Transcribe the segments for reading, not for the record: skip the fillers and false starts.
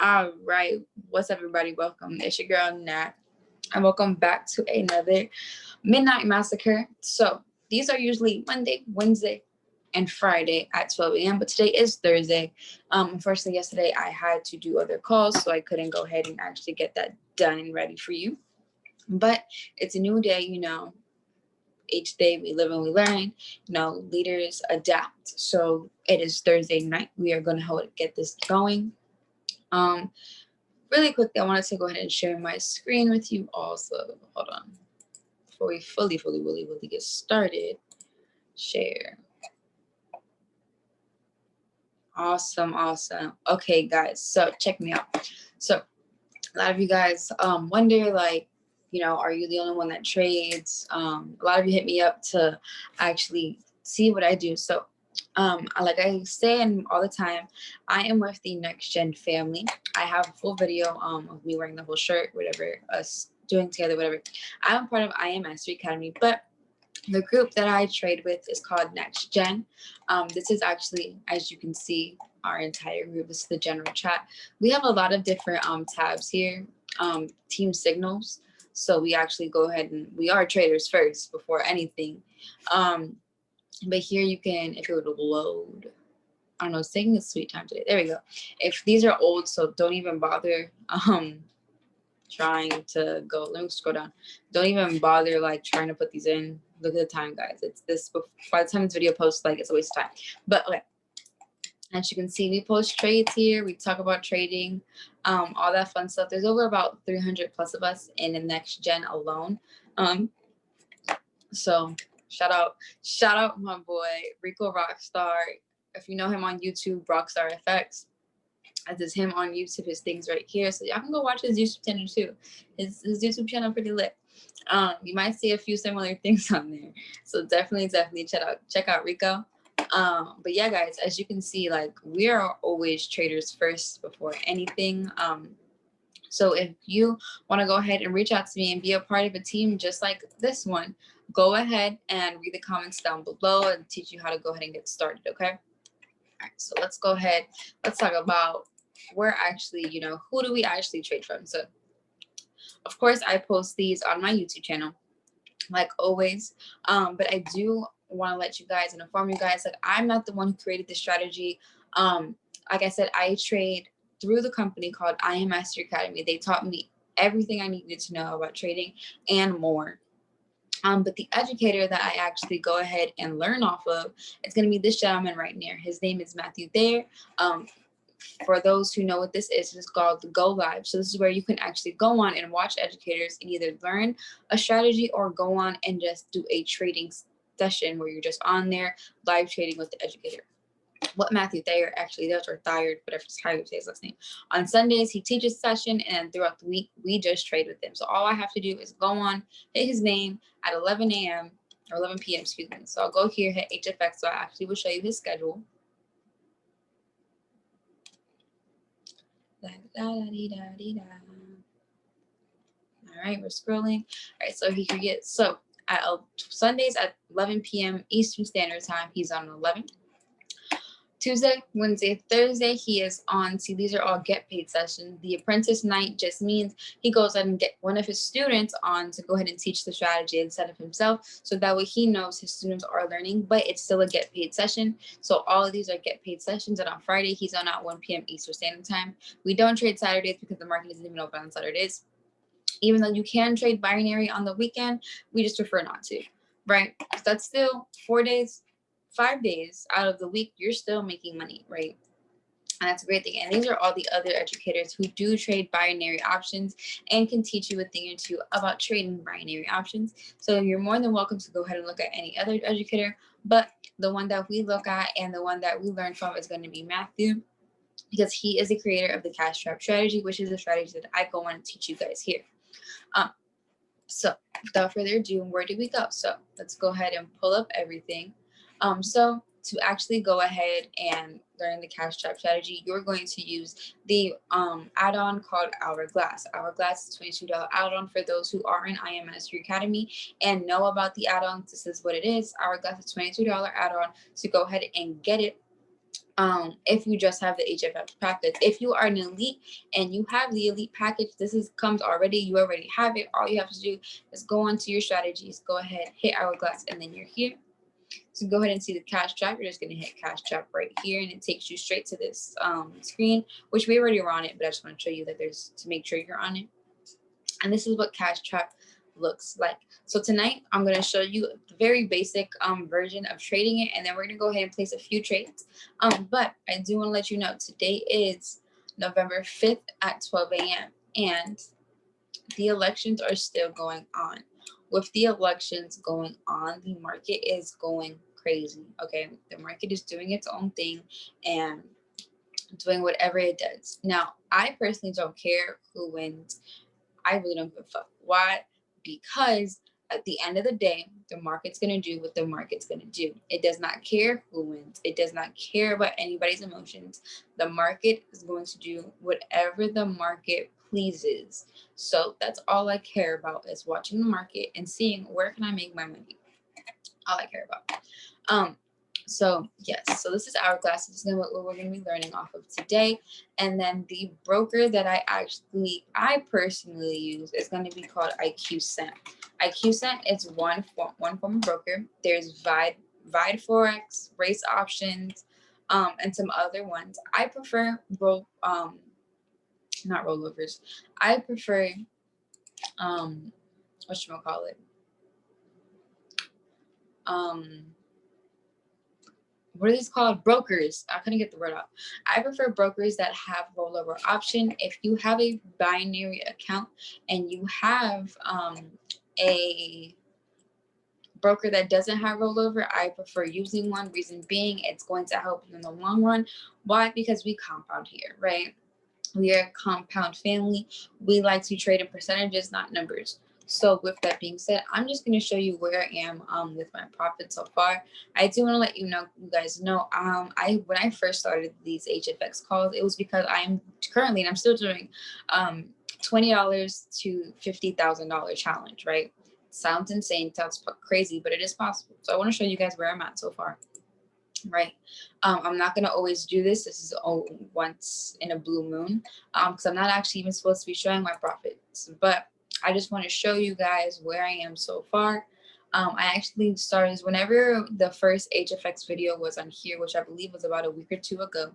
All right. What's up, everybody? Welcome. It's your girl, Nat. And welcome back to another Midnight Massacre. So, these are usually Monday, Wednesday, and Friday at 12 a.m. But today is Thursday. Unfortunately, yesterday I had to do other calls, so I couldn't go ahead and actually get that done and ready for you. But it's a new day, Each day we live and we learn. Leaders adapt. So, it is Thursday night. We are going to get this going. Um, Really quickly, I wanted to go ahead and share my screen with you also. Hold on. Before we fully get started, share. Awesome. Okay, guys, so check me out. So a lot of you guys wonder, like, are you the only one that trades? A lot of you hit me up to actually see what I do. So like I say and all the time, I am with the Next Gen family. I have a full video of me wearing the whole shirt, whatever, us doing together, whatever. I'm part of I Am Mastery Academy, but the group that I trade with is called Next Gen. This is actually, as you can see, our entire group. This is the general chat. We have a lot of different tabs here, team signals. So we actually go ahead and we are traders first before anything. But here you can, if it would load, I don't know, it's taking a sweet time today. There we go. If these are old, so don't even bother trying to go. Let me scroll down. Don't even bother like trying to put these in. Look at the time, guys. It's this, by the time this video posts, like, it's a waste of time. But okay, as you can see, we post trades here. We talk about trading, all that fun stuff. There's over about 300 plus of us in the Next Gen alone. So shout out my boy Rico Rockstar. If you know him on YouTube, Rockstar FX. This is him on YouTube. His things right here, so y'all can go watch his YouTube channel too. His YouTube channel pretty lit. You might see a few similar things on there, so definitely check out Rico. But yeah, guys, as you can see, like, we are always traders first before anything. So if you want to go ahead and reach out to me and be a part of a team just like this one, go ahead and read the comments down below and teach you how to go ahead and get started. Okay. All right, so let's go ahead. Let's talk about where actually, who do we actually trade from? So, of course, I post these on my YouTube channel, like always. But I do want to let you guys and inform you guys, like, I'm not the one who created this strategy. Like I said, I trade through the company called I Am Mastery Academy. They taught me everything I needed to know about trading and more. But the educator that I actually go ahead and learn off of, it's going to be this gentleman right here. His name is Matthew Thayer. For those who know what this is, it's called the Go Live. So this is where you can actually go on and watch educators and either learn a strategy or go on and just do a trading session where you're just on there live trading with the educator. What Matthew Thayer actually does, or Thayer, whatever how you say his last name. On Sundays, he teaches a session, and throughout the week, we just trade with him. So all I have to do is go on, hit his name at 11 a.m. or 11 p.m., excuse me. So I'll go here, hit HFX, so I actually will show you his schedule. All right, we're scrolling. All right, so he could get, so at Sundays at 11 p.m. Eastern Standard Time, he's on 11. Tuesday, Wednesday, Thursday, he is on. See, these are all get paid sessions. The apprentice night just means he goes out and get one of his students on to go ahead and teach the strategy instead of himself. So that way he knows his students are learning, but it's still a get paid session. So all of these are get paid sessions. And on Friday, he's on at 1 p.m. Eastern Standard Time. We don't trade Saturdays because the market isn't even open on Saturdays. Even though you can trade binary on the weekend, we just prefer not to, right? So that's still 4 days. 5 days out of the week, you're still making money, right? And that's a great thing. And these are all the other educators who do trade binary options and can teach you a thing or two about trading binary options. So you're more than welcome to go ahead and look at any other educator. But the one that we look at and the one that we learn from is going to be Matthew, because he is the creator of the cash trap strategy, which is a strategy that I go on and teach you guys here. So without further ado, where do we go? So let's go ahead and pull up everything. So to actually go ahead and learn the cash trap strategy, you're going to use the add-on called Hourglass. Hourglass is $22 add-on for those who are in I Am Mastery Academy and know about the add-ons. This is what it is. Hourglass is $22 add-on. So go ahead and get it. if you just have the HFX package. If you are an elite and you have the elite package, comes already, you already have it. All you have to do is go onto your strategies, go ahead, hit Hourglass, and then you're here. So go ahead and see the cash trap. You're just going to hit cash trap right here, and it takes you straight to this screen, which we already are on it, but I just want to show you that there's to make sure you're on it. And this is what cash trap looks like. So tonight I'm going to show you the very basic version of trading it, and then we're going to go ahead and place a few trades. But I do want to let you know today is November 5th at 12 a.m. and the elections are still going on. With the elections going on, the market is going crazy. Okay, the market is doing its own thing and doing whatever it does. Now, I personally don't care who wins. I really don't give a fuck. Why? Because at the end of the day, the market's going to do what the market's going to do. It does not care who wins. It does not care about anybody's emotions. The market is going to do whatever the market pleases. So that's all I care about, is watching the market and seeing where can I make my money. All I care about. So yes, so this is Hourglass. This is what we're going to be learning off of today. And then the broker that I personally use is going to be called IQCent. IQCent is one form of broker. There's Vide Forex, Race Options, and some other ones. I prefer not rollovers. I prefer whatchamacallit? What are these called? Brokers. I couldn't get the word out. I prefer brokers that have rollover option. If you have a binary account and you have a broker that doesn't have rollover, I prefer using one. Reason being, it's going to help you in the long run. Why? Because we compound here, right? We are a compound family. We like to trade in percentages, not numbers. So with that being said, I'm just going to show you where I am with my profit so far. I do want to let you guys know, when I first started these HFX calls, it was because I am currently, and I'm still doing $20 to $50,000 challenge, right? Sounds insane, sounds crazy, but it is possible. So I want to show you guys where I'm at so far. Right. I'm not going to always do this. This is once in a blue moon, because I'm not actually even supposed to be showing my profits, but I just want to show you guys where I am so far. I actually started whenever the first HFX video was on here, which I believe was about a week or two ago.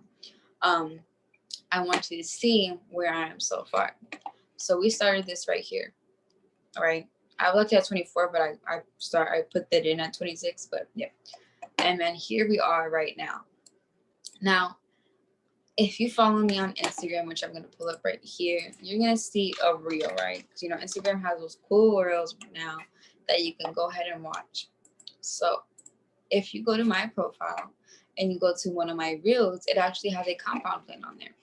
I want you to see where I am so far. So we started this right here. All right. I looked at 24, but I put that in at 26, but yeah. And then here we are right now. Now, if you follow me on Instagram, which I'm going to pull up right here, you're going to see a reel, right? Because, Instagram has those cool reels now that you can go ahead and watch. So if you go to my profile and you go to one of my reels, it actually has a compound plan on there.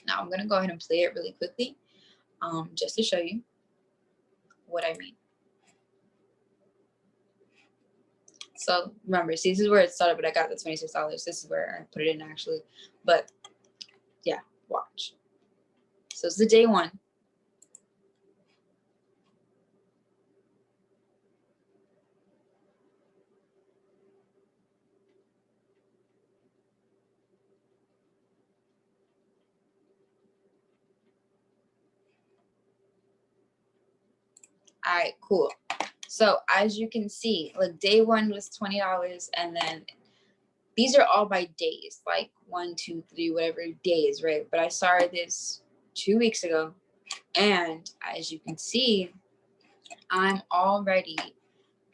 Now, I'm going to go ahead and play it really quickly just to show you what I mean. So remember, see, this is where it started, but I got the $26. This is where I put it in actually. But yeah, watch. So it's the day one. All right, cool. So as you can see, like day one was $20, and then these are all by days, like 1, 2, 3, whatever days, right? But I started this 2 weeks ago, and as you can see, I'm already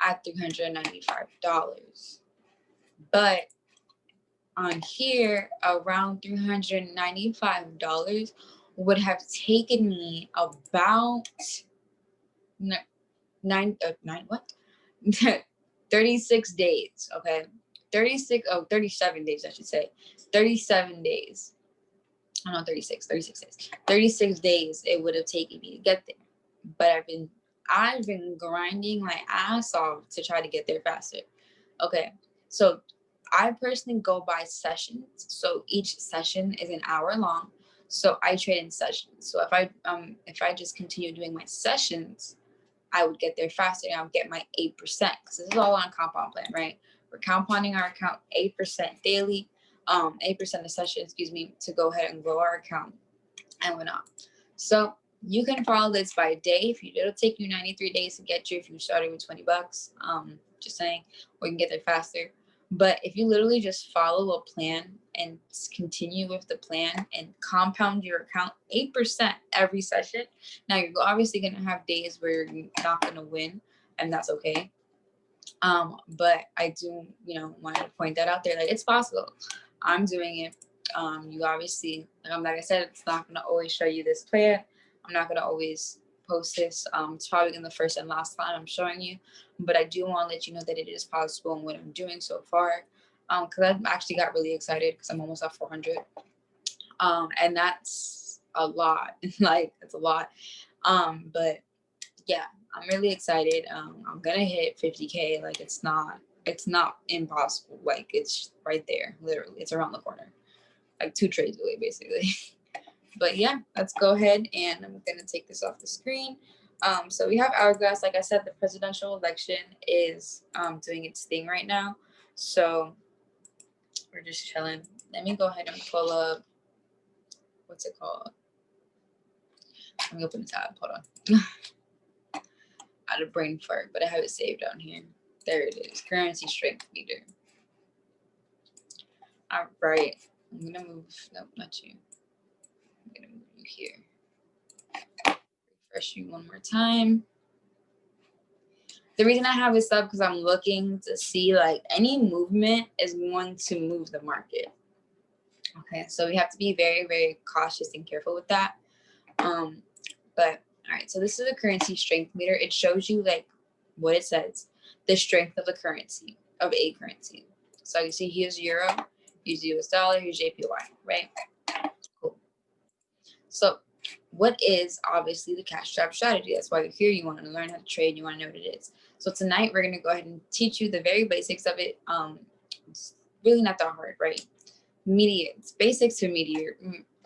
at $395. But on here, around $395 would have taken me about 36 days, okay? 37 days, I should say. 37 days. Oh, no, 36 days. 36 days it would have taken me to get there. But I've been grinding my ass off to try to get there faster. Okay, so I personally go by sessions. So each session is an hour long. So I trade in sessions. So if I just continue doing my sessions, I would get there faster and I would get my 8%, because this is all on a compound plan, right? We're compounding our account 8% daily. 8% a session, excuse me, to go ahead and grow our account and whatnot. So you can follow this by day. It'll take you 93 days to get you if you started with $20. Just saying, or you can get there faster. But if you literally just follow a plan and continue with the plan and compound your account 8% every session. Now you're obviously gonna have days where you're not gonna win, and that's okay. But I do, want to point that out there that it's possible. I'm doing it. You obviously, like I said, it's not gonna always show you this plan. I'm not gonna always post this. It's probably in the first and last time I'm showing you, but I do want to let you know that it is possible and what I'm doing so far. Because I actually got really excited because I'm almost at 400. And that's a lot. Like it's a lot. But yeah, I'm really excited. I'm gonna hit 50K. Like it's not impossible. Like it's right there. Literally, it's around the corner. Like 2 trades away, basically. But yeah, let's go ahead and I'm gonna take this off the screen. So we have Hourglass. Like I said, the presidential election is doing its thing right now. So we're just chilling. Let me go ahead and pull up, what's it called? Let me open the tab. Hold on. I had a brain fart, but I have it saved down here. There it is. Currency strength meter. All right. I'm gonna move. Nope, not you. I'm gonna move you here. Refresh you one more time. The reason I have this up because I'm looking to see like any movement is going to move the market. Okay, so we have to be very, very cautious and careful with that. But all right, so this is a currency strength meter. It shows you like what it says, the strength of the currency, of a currency. So you see here's euro, here's US dollar, here's JPY, right? Cool. So what is obviously the cash trap strategy? That's why you're here. You want to learn how to trade. You want to know what it is. So tonight we're going to go ahead and teach you the very basics of it. It's really not that hard, right? It's basics to meteor,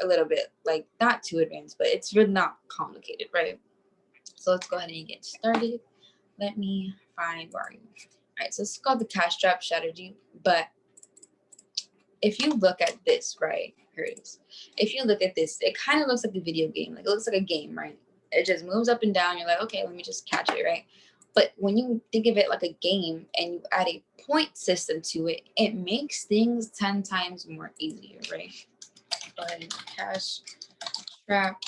a little bit, like not too advanced, but it's really not complicated, right? So let's go ahead and get started. Let me find where are you? All right, so it's called the cash trap strategy. But if you look at this, right, here it is. If you look at this, it kind of looks like a video game. Like it looks like a game, right? It just moves up and down. You're like, okay, let me just catch it, right? But when you think of it like a game and you add a point system to it, it makes things 10 times more easier, right? Go ahead and cash trap.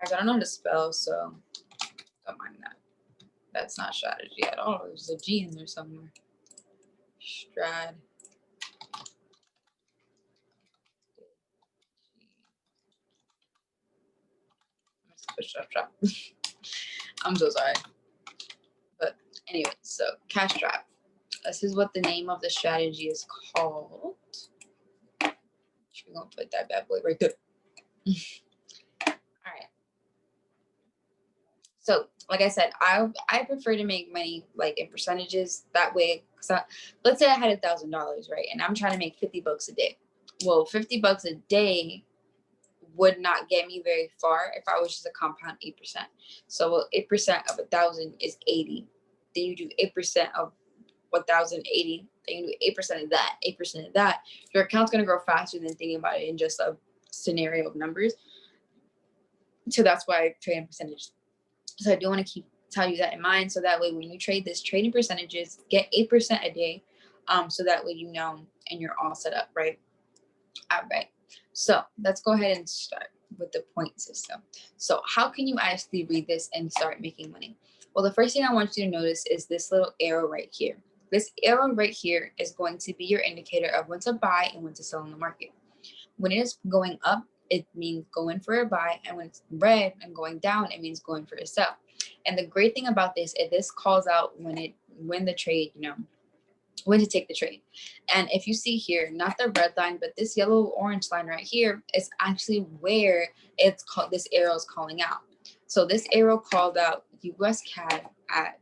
Guys, I don't know how to spell, so don't mind that. That's not strategy at all. There's a G in there somewhere. Strad. Trap. I'm so sorry. But anyway, so cash trap. This is what the name of the strategy is called. We're gonna put that bad boy right there. All right. So, like I said, I prefer to make money like in percentages. That way, let's say I had $1,000, right, and I'm trying to make $50 a day. Well, $50 a day would not get me very far if I was just a compound 8%. So 8% of 1,000 is 80. Then you do 8% of 1,080. Then you do 8% of that, 8% of that. Your account's gonna grow faster than thinking about it in just a scenario of numbers. So that's why I trade in percentages. So I do want to tell you that in mind. So that way, when you trade this, trading percentages, get 8% a day. So that way you know and you're all set up, right? All right. So let's go ahead and start with the point system. So how can you actually read this and start making money? Well, the first thing I want you to notice is this little arrow right here. This arrow right here is going to be your indicator of when to buy and when to sell in the market. When it is going up, it means going for a buy, and when it's red and going down, it means going for a sell. And the great thing about this is this calls out when the trade, when to take the trade. And if you see here, not the red line, but this yellow orange line right here is actually where it's called, this arrow is calling out. So this arrow called out US CAD at,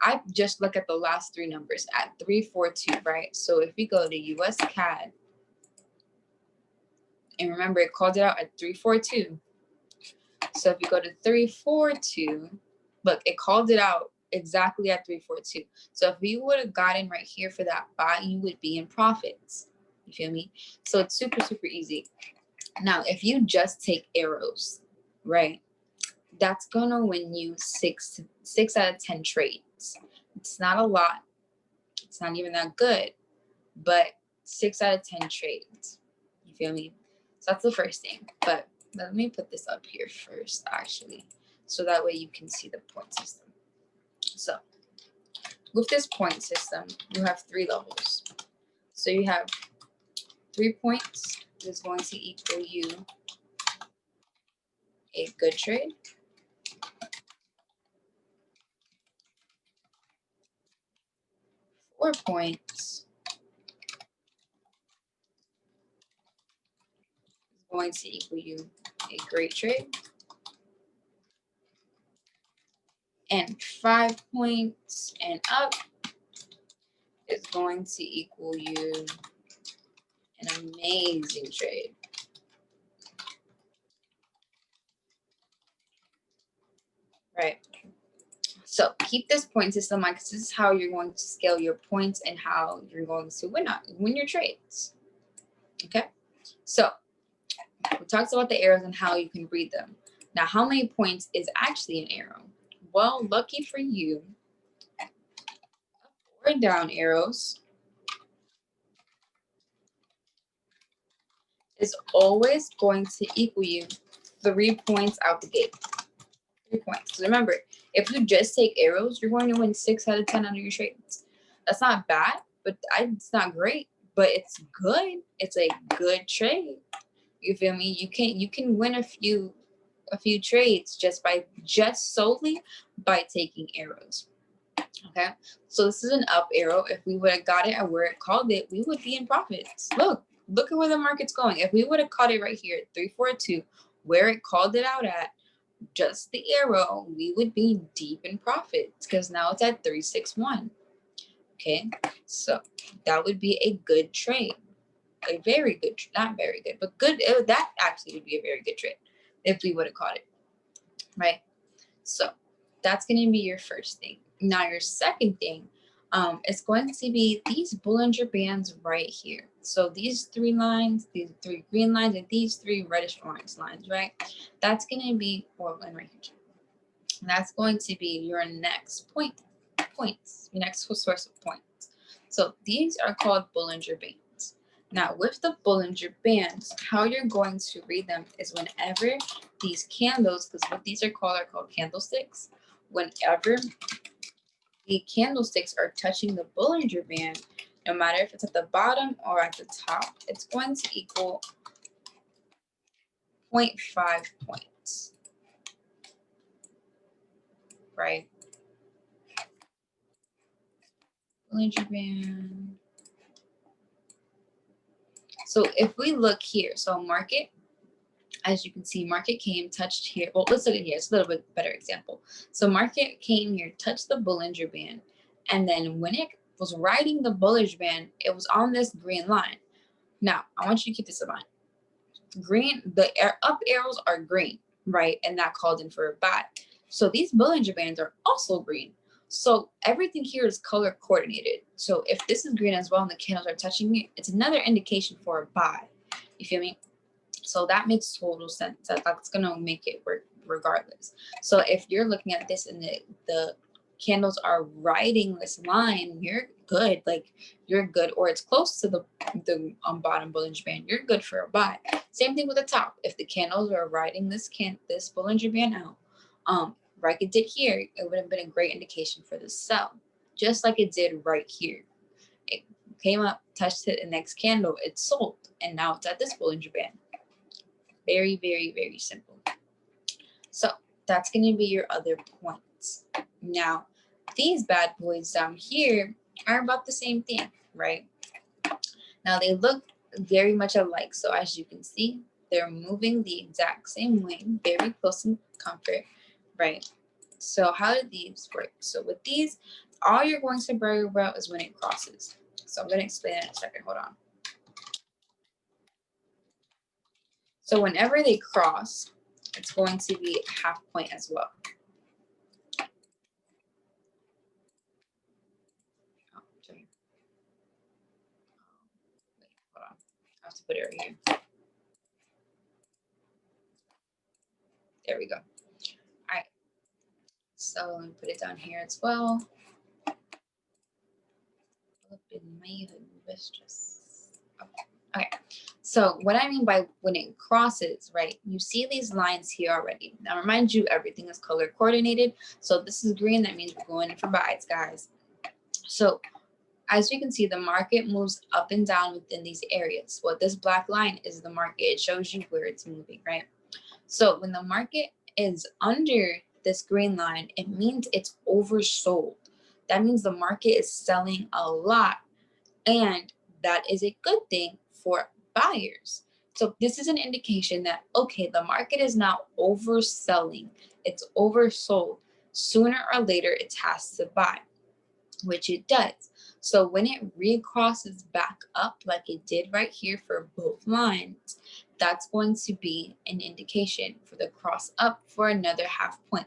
I just look at the last 3 numbers at 342, right? So if we go to US CAD, and remember it called it out at 342. So if you go to 342, look, it called it out exactly at 342. So if you would have gotten right here for that buy, you would be in profits. You feel me? So it's super, super easy. Now, if you just take arrows, right, that's gonna win you six out of 10 trades. It's not a lot. It's not even that good, but 6 out of 10 trades. You feel me? So that's the first thing. But let me put this up here first, actually, so that way you can see the point system. So with this point system, you have 3 levels. So you have 3 points is going to equal you a good trade. 4 points is going to equal you a great trade. And 5 points and up is going to equal you an amazing trade. Right. So keep this point system like this is how you're going to scale your points and how you're going to win your trades. Okay. So we talked about the arrows and how you can read them. Now, how many points is actually an arrow? Well, lucky for you, up or down arrows is always going to equal you 3 points out the gate. 3 points. So remember, if you just take arrows, you're going to win 6 out of 10 out of your trades. That's not bad, but it's not great, but it's good. It's a good trade. You feel me? You can win a few trades just solely by taking arrows. Okay, so this is an up arrow. If we would have got it at where it called it, we would be in profits. Look at where the market's going. If we would have caught it right here at 342, where it called it out at, just the arrow, we would be deep in profits because now it's at 361. Okay, so that would be a good trade. A very good, not very good, but good. That actually would be a very good trade if we would have caught it, right? So that's going to be your first thing. Now your second thing is going to be these Bollinger Bands right here. So these 3 lines, these 3 green lines, and these 3 reddish orange lines, right? That's going to be, well, and right here. That's going to be your next points, your next source of points. So these are called Bollinger Bands. Now with the Bollinger Bands, how you're going to read them is whenever these candles, because what these are called candlesticks, whenever the candlesticks are touching the Bollinger Band, no matter if it's at the bottom or at the top, it's going to equal 0.5 points, right? Bollinger Band. So if we look here, so market, as you can see, market came, touched here. Well, let's look at here. It's a little bit better example. So market came here, touched the Bollinger Band, and then when it was riding the Bollinger Band, it was on this green line. Now, I want you to keep this in mind. Green, the up arrows are green, right? And that called in for a buy. So these Bollinger Bands are also green. So everything here is color coordinated. So if this is green as well and the candles are touching it, it's another indication for a buy. You feel me? So that makes total sense. That's going to make it work regardless. So if you're looking at this and the candles are riding this line, you're good. Like you're good, or it's close to the bottom Bollinger Band, you're good for a buy. Same thing with the top. If the candles are riding this Bollinger Band out, like it did here, it would have been a great indication for the sell, just like it did right here. It came up, touched it, the next candle, it sold, and now it's at this Bollinger Band. Very, very, very simple. So that's going to be your other points. Now, these bad boys down here are about the same thing, right? Now, they look very much alike. So as you can see, they're moving the exact same way, very close in comfort, right? So how do these work? So with these, all you're going to worry about is when it crosses. So I'm going to explain it in a second. Hold on. So whenever they cross, it's going to be half point as well. put it right here. There we go. All right. So let me put it down here as well. Okay. So what I mean by when it crosses, right? You see these lines here already. Now remind you, everything is color coordinated. So this is green. That means we're going in for buys, guys. So as you can see, the market moves up and down within these areas. Well, this black line is the market. It shows you where it's moving, right? So when the market is under this green line, it means it's oversold. That means the market is selling a lot, and that is a good thing for buyers. So this is an indication that, okay, the market is now overselling. It's oversold. Sooner or later, it has to buy, which it does. So when it recrosses back up like it did right here for both lines, that's going to be an indication for the cross up for another half point.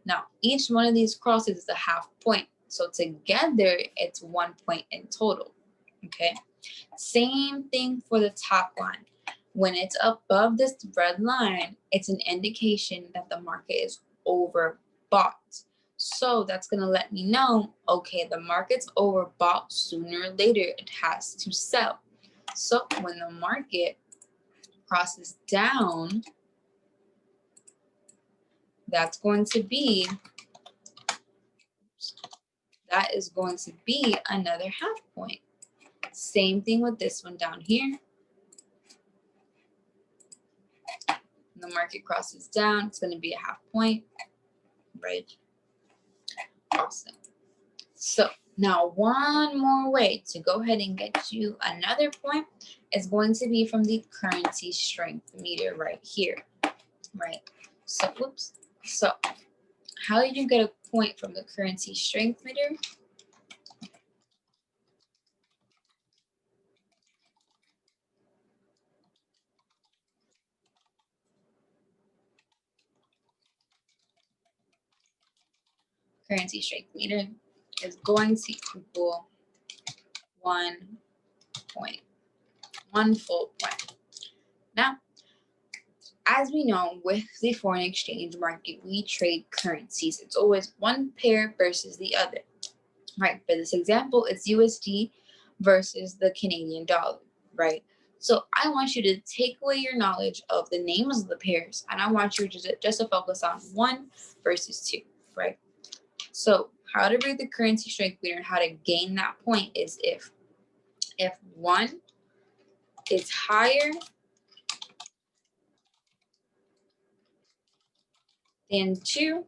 Now, each one of these crosses is a half point. So together, it's 1 point in total, okay? Same thing for the top line. When it's above this red line, it's an indication that the market is overbought. So that's going to let me know, okay, the market's overbought. Sooner or later, it has to sell. So when the market crosses down, that is going to be another half point. Same thing with this one down here. When the market crosses down, it's going to be a half point, right? Awesome. So now one more way to go ahead and get you another point is going to be from the currency strength meter right here, right? So, whoops. So how do you get a point from the currency strength meter? Currency strength meter is going to equal 1 point, 1 full point. Now, as we know, with the foreign exchange market, we trade currencies. It's always one pair versus the other, right? For this example, it's USD versus the Canadian dollar, right? So I want you to take away your knowledge of the names of the pairs, and I want you just to focus on 1 versus 2, right? So how to read the currency strength meter and how to gain that point is if 1 is higher than 2,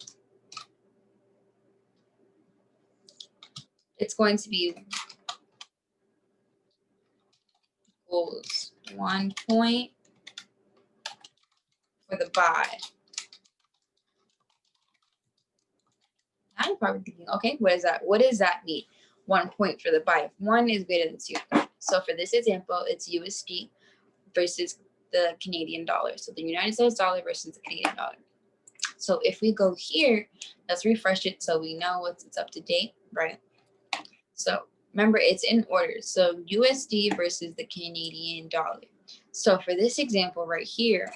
it's going to be equals 1 point for the buy. Now you're probably thinking, okay, what is that? What does that mean? 1 point for the buy. If 1 is greater than 2. So for this example, it's USD versus the Canadian dollar. So the United States dollar versus the Canadian dollar. So if we go here, let's refresh it so we know it's up to date, right? So remember, it's in order. So USD versus the Canadian dollar. So for this example right here,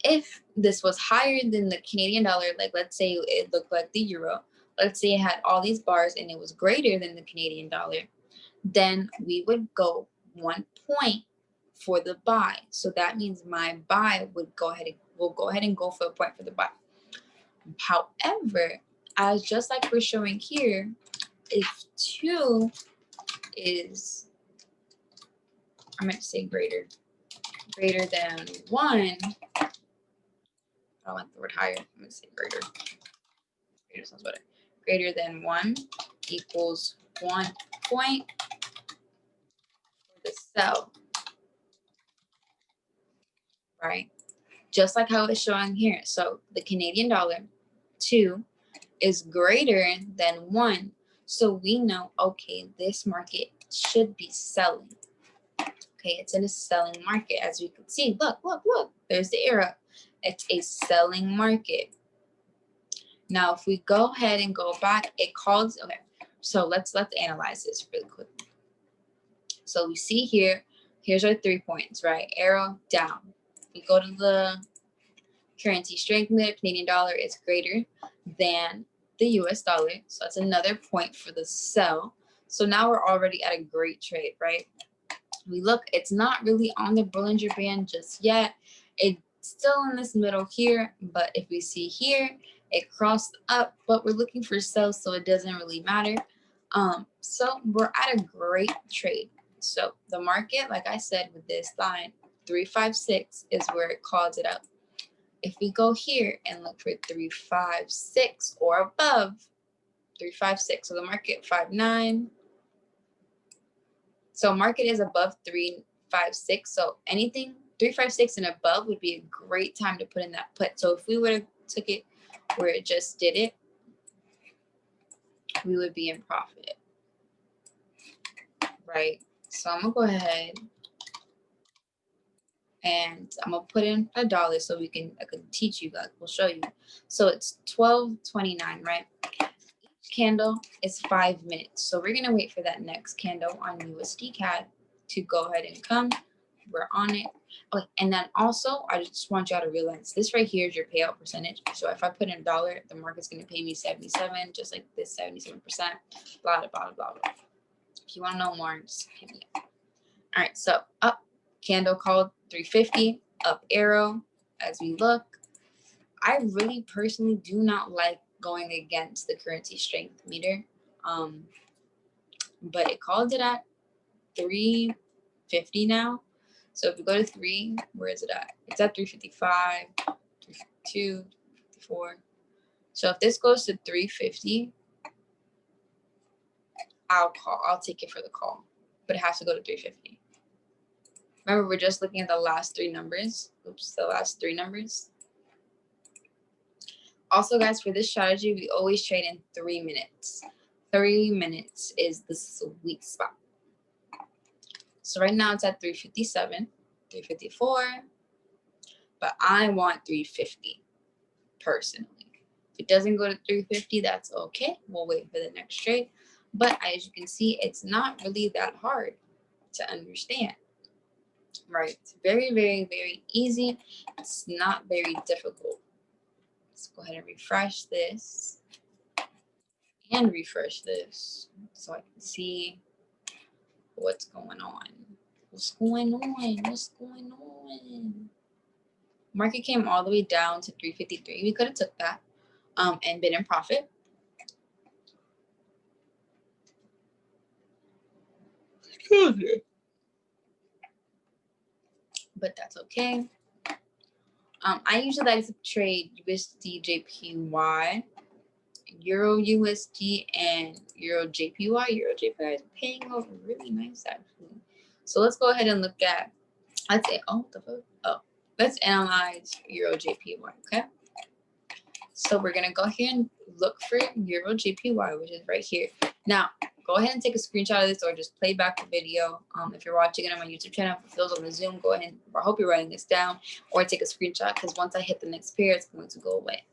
if this was higher than the Canadian dollar, like let's say it looked like the euro, let's say it had all these bars and it was greater than the Canadian dollar, then we would go 1 point for the buy. So that means my buy will go ahead and go for a point for the buy. However, as just like we're showing here, if 2 is, I meant to say greater than 1, I want the word higher, I'm going to say greater. Greater sounds better. Greater than 1 equals 1 point for the sell, right? Just like how it's showing here. So the Canadian dollar, 2, is greater than 1. So we know, okay, this market should be selling. Okay, it's in a selling market. As we can see, look, there's the arrow. It's a selling market. Now, if we go ahead and go back, it calls, okay, so let's analyze this really quick. So we see here, Here's our 3 points, right? Arrow down. We go to the currency strength meter, Canadian dollar is greater than the US dollar. So that's another point for the sell. So now we're already at a great trade, right? We look, it's not really on the Bollinger Band just yet. It's still in this middle here, but if we see here, it crossed up, but we're looking for sells, so it doesn't really matter. So we're at a great trade. So the market, like I said, with this line, 356 is where it calls it out. If we go here and look for 356 or above, 356, so the market 59. So market is above 356. So anything 356 and above would be a great time to put in that put. So if we would have took it where it just did it, we would be in profit, right? So I'm gonna go ahead and I'm gonna put in $1 so I can teach you guys. We'll show you. So it's 12.29, right? Each candle is 5 minutes. So we're gonna wait for that next candle on USD CAD to go ahead and come. We're on it. Okay, and then also I just want y'all to realize this right here is your payout percentage. So if I put in $1, the market's gonna pay me 77, just like this 77%. Blah blah blah blah blah. If you want to know more, just hit me up. All right, so up candle called 350, up arrow as we look. I really personally do not like going against the currency strength meter, but it called it at 350 now. So if we go to 3, where is it at? It's at 355, 352, 354. So if this goes to 350, I'll take it for the call, but it has to go to 350. Remember, we're just looking at the last 3 numbers. Oops, the last 3 numbers. Also, guys, for this strategy, we always trade in 3 minutes. 3 minutes is the sweet spot. So right now it's at 357, 354, but I want 350 personally. If it doesn't go to 350, that's okay. We'll wait for the next trade. But as you can see, it's not really that hard to understand. Right? It's very, very, very easy. It's not very difficult. Let's go ahead and refresh this and refresh this so I can see what's going on. What's going on? What's going on? Market came all the way down to 353. We could have took that and been in profit. But that's okay. I usually like to trade USD JPY, Euro USD, and Euro JPY. Euro JPY is paying out really nice actually. So let's go ahead and look at, let's say, let's analyze Euro JPY, okay? So we're gonna go here and look for Euro JPY, which is right here. Now, go ahead and take a screenshot of this or just play back the video. If you're watching it on my YouTube channel, for those on the Zoom, go ahead, I hope you're writing this down, or take a screenshot because once I hit the next pair, it's going to go away.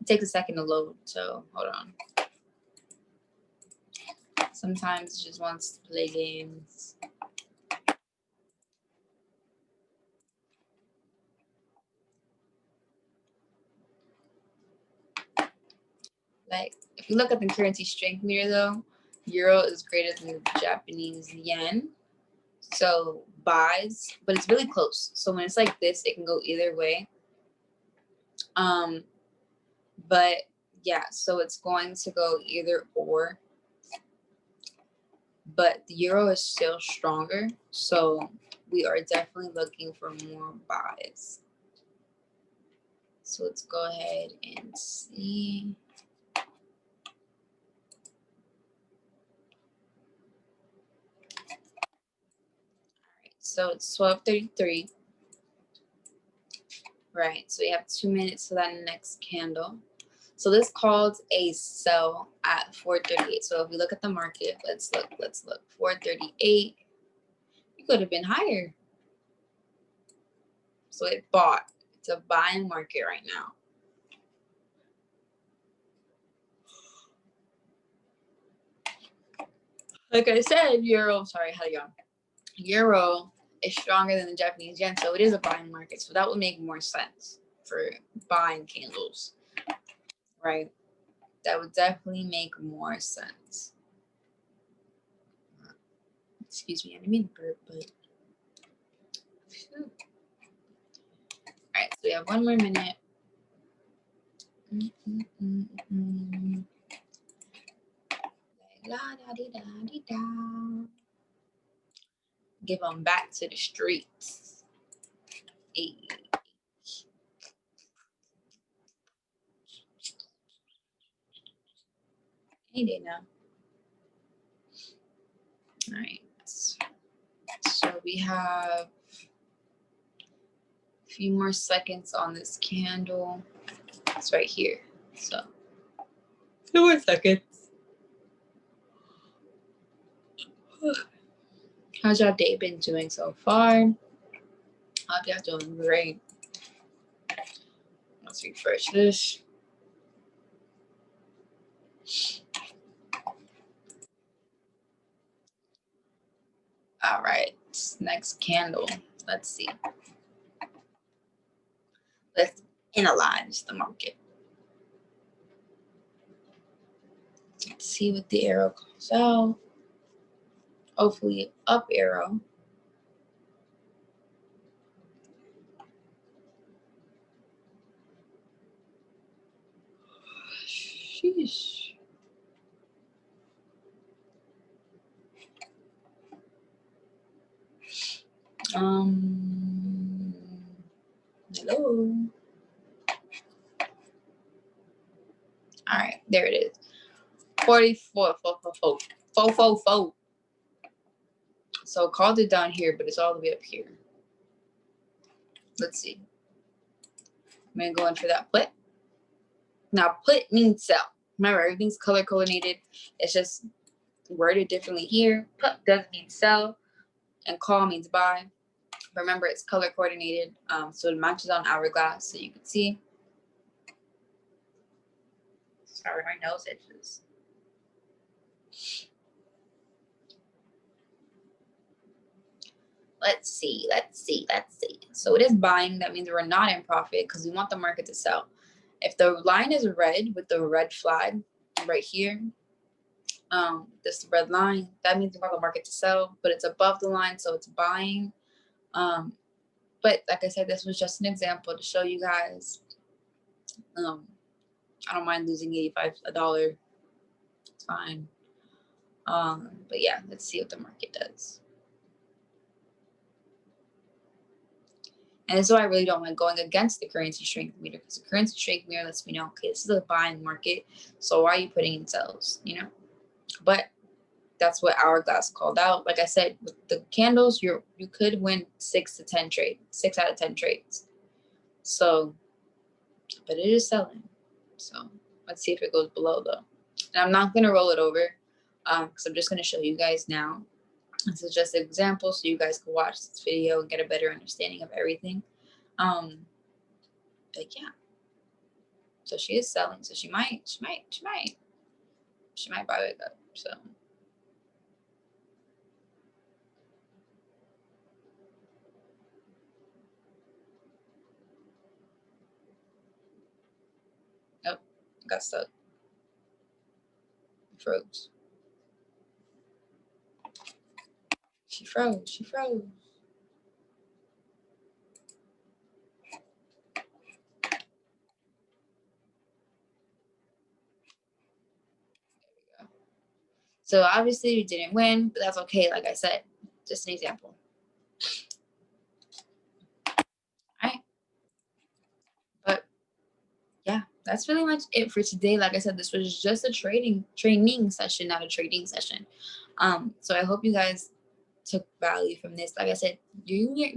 It takes a second to load, so hold on. Sometimes it just wants to play games. Like, if you look at the currency strength meter though, Euro is greater than the Japanese yen. So buys, but it's really close. So when it's like this, it can go either way. But yeah, so it's going to go either or. But the euro is still stronger, so we are definitely looking for more buys. So let's go ahead and see. So it's 12:33. Right, so we have 2 minutes to that next candle. So this called a sell at 438. So if we look at the market, let's look. 438. It could have been higher. So it bought. It's a buying market right now. Like I said, euro is stronger than the Japanese yen, so it is a buying market. So that would make more sense for buying candles, right? That would definitely make more sense. Excuse me, I didn't mean to burp, but all right, so we have 1 more minute. Give them back to the streets. Hey. Hey, Dana. All right. So we have a few more seconds on this candle. It's right here. So 2 more seconds. How's your day been doing so far? I hope you're doing great. Let's refresh this. All right, next candle. Let's see. Let's analyze the market. Let's see what the arrow comes out. Hopefully up arrow. Sheesh. Hello. All right, there it is. 44. So called it down here, but it's all the way up here. Let's see. I'm gonna go in for that put. Now put means sell. Remember, everything's color coordinated. It's just worded differently here. Put does mean sell, and call means buy. Remember, it's color coordinated, so it matches on Hourglass, so you can see. Sorry, my nose itches. Let's see. So it is buying. That means we're not in profit because we want the market to sell. If the line is red with the red flag right here, this red line, that means we want the market to sell, but it's above the line, so it's buying. But like I said, this was just an example to show you guys. I don't mind losing $85. It's fine. But yeah, let's see what the market does. And this is why I really don't like going against the currency strength meter, because the currency strength meter lets me know, okay, this is a buying market, so why are you putting in sells, you know? But that's what Hourglass called out. Like I said, with the candles, you could win 6 to 10 trades, 6 out of 10 trades. So, but it is selling. So let's see if it goes below though. And I'm not gonna roll it over, because I'm just gonna show you guys now. This is just an example, so you guys can watch this video and get a better understanding of everything. But yeah, so she is selling, so she might buy it up. So nope, got stuck. Froze. She froze. So obviously we didn't win, but that's okay. Like I said, just an example. All right. But yeah, that's really much it for today. Like I said, this was just a training session, not a trading session. So I hope you guys took value from this. Like I said, using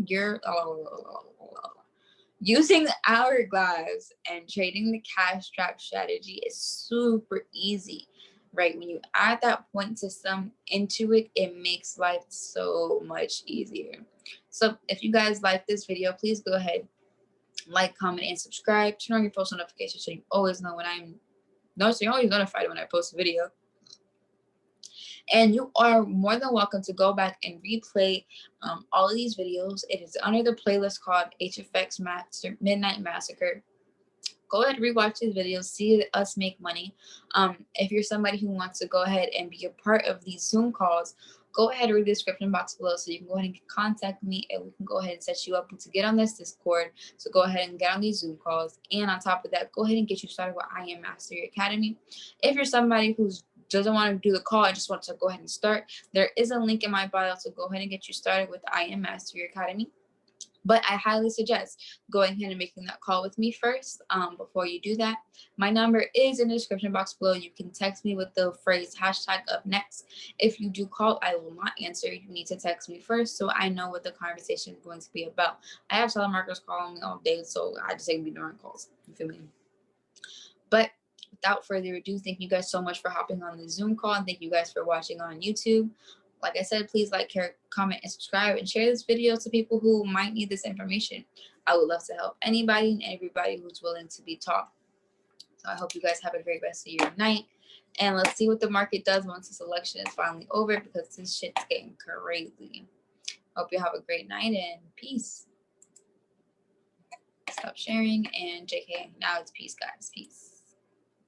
Hourglass and trading the cash trap strategy is super easy, right? When you add that point system into it, it makes life so much easier. So if you guys like this video, please go ahead, like, comment, and subscribe. Turn on your post notifications so you always know when you're always notified when I post a video. And you are more than welcome to go back and replay all of these videos. It is under the playlist called HFX Midnight Massacre. Go ahead and rewatch these videos, see us make money. If you're somebody who wants to go ahead and be a part of these Zoom calls, go ahead and read the description box below so you can go ahead and contact me and we can go ahead and set you up to get on this Discord. So go ahead and get on these Zoom calls. And on top of that, go ahead and get you started with I Am Mastery Academy. If you're somebody who doesn't want to do the call and just wants to go ahead and start, there is a link in my bio to go ahead and get you started with I Am Mastery Academy. But I highly suggest going ahead and making that call with me first before you do that. My number is in the description box below. You can text me with the phrase #upnext. If you do call, I will not answer. You need to text me first so I know what the conversation is going to be about. I have telemarketers calling me all day, so I just take me during calls. You feel me? But without further ado, thank you guys so much for hopping on the Zoom call, and thank you guys for watching on YouTube. Like I said, please like, comment, and subscribe, and share this video to people who might need this information. I would love to help anybody and everybody who's willing to be taught. So I hope you guys have a great rest of your night. And let's see what the market does once this election is finally over, because this shit's getting crazy. Hope you have a great night and peace. Stop sharing and JK. Now it's peace, guys. Peace.